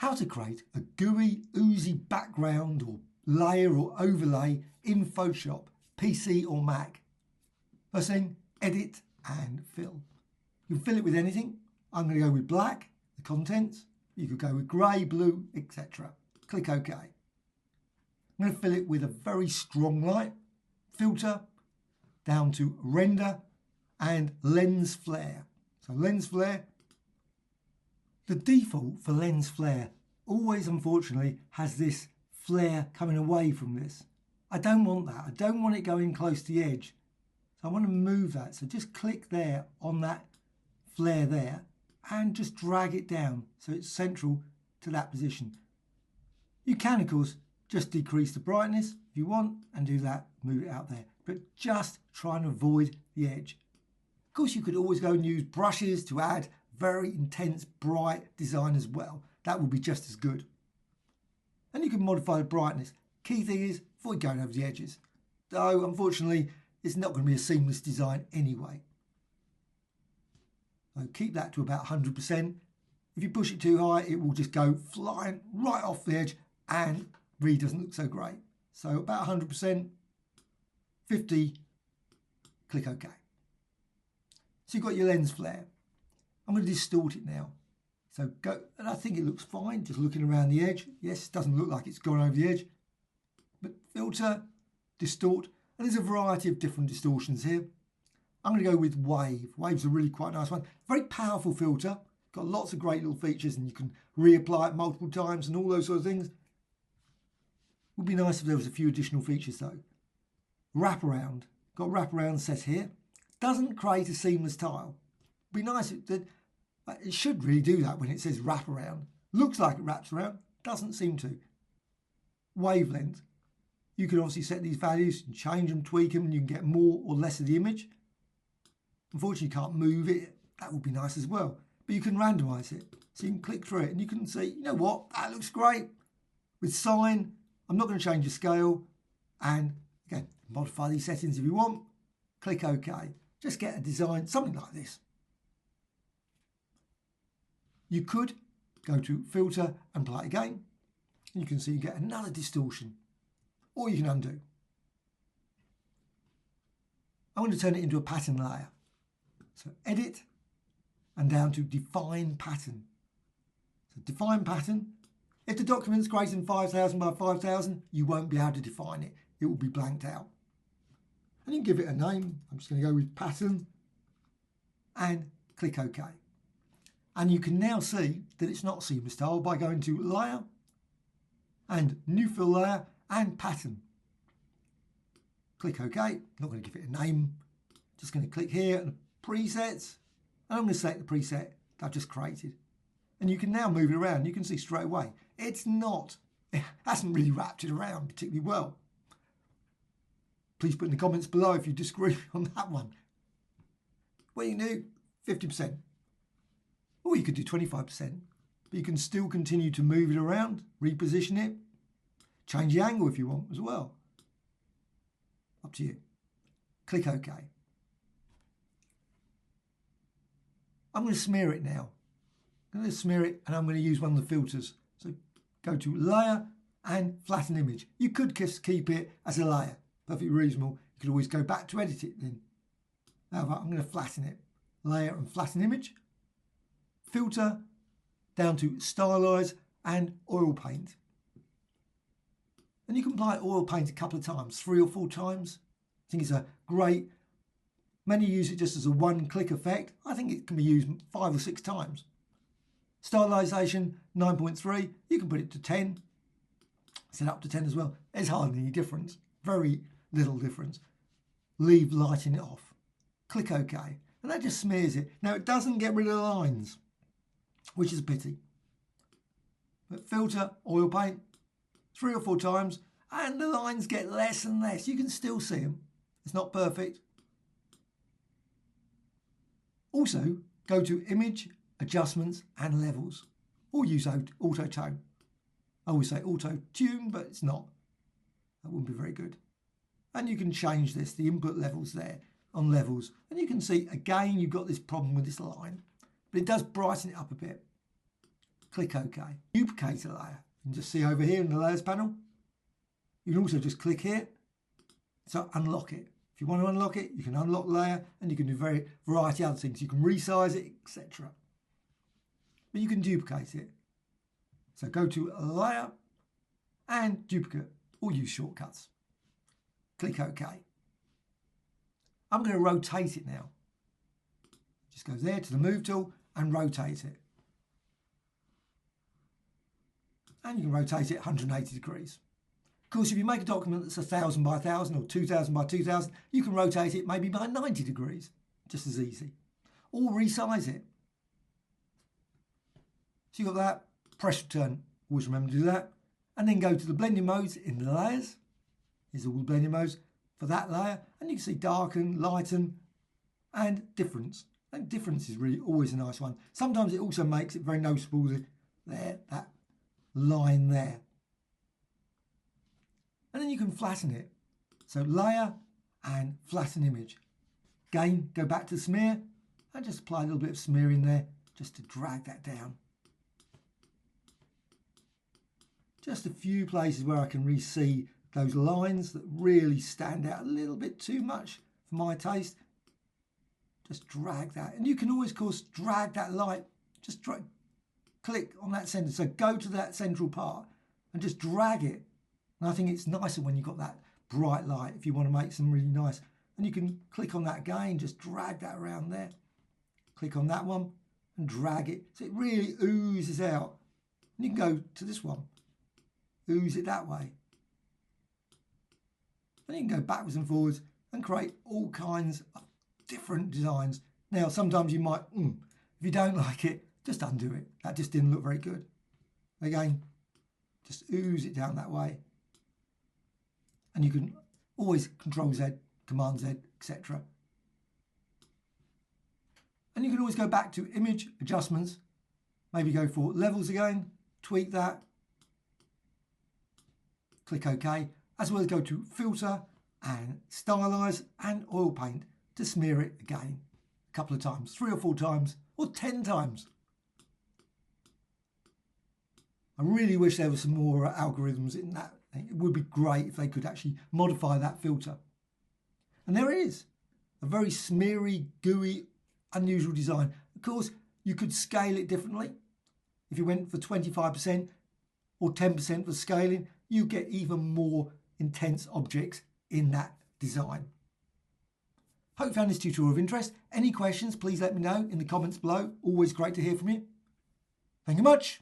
how to create a gooey, oozy background or layer or overlay in Photoshop, PC or Mac. First thing, edit and fill. You can fill it with anything. I'm going to go with black, the contents. You could go with grey, blue, etc. Click OK. I'm going to fill it with a very strong light, filter, down to render and lens flare. So lens flare. The default for lens flare always, unfortunately, has this flare coming away from this. I don't want that. I don't want it going close to the edge. So I want to move that. So just click there on that flare there and just drag it down so it's central to that position. You can, of course, just decrease the brightness if you want and do that, move it out there. But just try and avoid the edge. Of course, you could always go and use brushes to add very intense, bright design as well. That will be just as good. And you can modify the brightness. Key thing is, avoid going over the edges. Though, unfortunately, it's not going to be a seamless design anyway. So keep that to about 100%. If you push it too high, it will just go flying right off the edge and really doesn't look so great. So about 100%, 50, click OK. So you've got your lens flare. I'm going to distort it now. So go, and I think it looks fine, just looking around the edge. Yes, it doesn't look like it's gone over the edge. But filter, distort, and there's a variety of different distortions here. I'm going to go with wave. Wave's a really quite nice one. Very powerful filter. Got lots of great little features and you can reapply it multiple times and all those sort of things. Would be nice if there was a few additional features though. Wraparound. Got wraparound set here. Doesn't create a seamless tile. Be nice if that. It should really do that when it says wraparound. Looks like it wraps around. Doesn't seem to. Wavelength. You can obviously set these values and change them, tweak them, and you can get more or less of the image. Unfortunately, you can't move it. That would be nice as well. But you can randomize it. So you can click through it and you can see, you know what, that looks great. With sign, I'm not going to change the scale. And again, modify these settings if you want. Click OK. Just get a design, something like this. You could go to filter and play again. And you can see you get another distortion. Or you can undo. I'm going to turn it into a pattern layer. So edit and down to define pattern. So define pattern. If the document's greater than 5,000 by 5,000, you won't be able to define it. It will be blanked out. And you can give it a name. I'm just going to go with pattern and click OK. And you can now see that it's not seamless style by going to layer and new fill layer and pattern. Click OK. I'm not going to give it a name. Just going to click here and presets. And I'm going to select the preset that I've just created. And you can now move it around. You can see straight away. It hasn't really wrapped it around particularly well. Please put in the comments below if you disagree on that one. What you can do, 50%. Or you could do 25%. But you can still continue to move it around, reposition it, change the angle if you want as well. Up to you. Click OK. I'm going to smear it now. I'm going to smear it and I'm going to use one of the filters. So go to layer and flatten image. You could just keep it as a layer. Perfectly reasonable. You could always go back to edit it then. However, I'm going to flatten it. Layer and flatten image. Filter down to Stylize and Oil Paint. And you can apply oil paint a couple of times, 3 or 4 times. I think it's a great, many use it just as a one-click effect. I think it can be used 5 or 6 times. Stylization 9.3, you can put it to 10, set up to 10 as well. There's hardly any difference, very little difference. Leave lighting it off. Click OK, and that just smears it. Now it doesn't get rid of the lines, which is a pity. But filter, oil paint, 3 or 4 times, and the lines get less and less. You can still see them. It's not perfect. Also, go to Image, Adjustments and Levels, or use Auto Tone. I always say Auto Tune, but it's not. That wouldn't be very good. And you can change this, the input levels there on levels. And you can see, again, you've got this problem with this line, but it does brighten it up a bit. click OK. Duplicate a layer. You can just see over here in the layers panel. You can also just click here to unlock it. If you want to unlock it, you can unlock layer and you can do variety of other things. You can resize it, etc. But you can duplicate it. So go to layer and duplicate or use shortcuts. Click OK. I'm going to rotate it now. Just go there to the move tool and rotate it. And you can rotate it 180 degrees. Of course, if you make a document that's 1000 by 1000 or 2000 by 2000, you can rotate it maybe by 90 degrees, just as easy. Or resize it. So you've got that, press return, always remember to do that. And then go to the blending modes in the layers. Here's all the blending modes for that layer. And you can see darken, lighten, and difference. And difference is really always a nice one. Sometimes it also makes it very noticeable there, that line there. And then you can flatten it. So layer and flatten image. Again, go back to smear and just apply a little bit of smear in there just to drag that down. Just a few places where I can really see those lines that really stand out a little bit too much for my taste. Just drag that. And you can always, of course, drag that light. Just click on that center. So go to that central part and just drag it. And I think it's nicer when you've got that bright light if you want to make some really nice. And you can click on that again, just drag that around there. Click on that one and drag it. So it really oozes out. And you can go to this one. Ooze it that way. And you can go backwards and forwards and create all kinds of different designs. Now, sometimes you might, if you don't like it, just undo it. That just didn't look very good. Again, just ooze it down that way. And you can always Control Z, Command Z, etc. And you can always go back to image adjustments. Maybe go for levels again, tweak that. Click OK, as well as go to filter and stylize and oil paint to smear it again a couple of times, 3 or 4 times, or 10 times. I really wish there were some more algorithms in that. It would be great if they could actually modify that filter. And there it is, a very smeary, gooey, unusual design. Of course, you could scale it differently. If you went for 25% or 10% for scaling, you get even more intense objects in that design. Hope you found this tutorial of interest. Any questions, please let me know in the comments below. Always great to hear from you. Thank you much.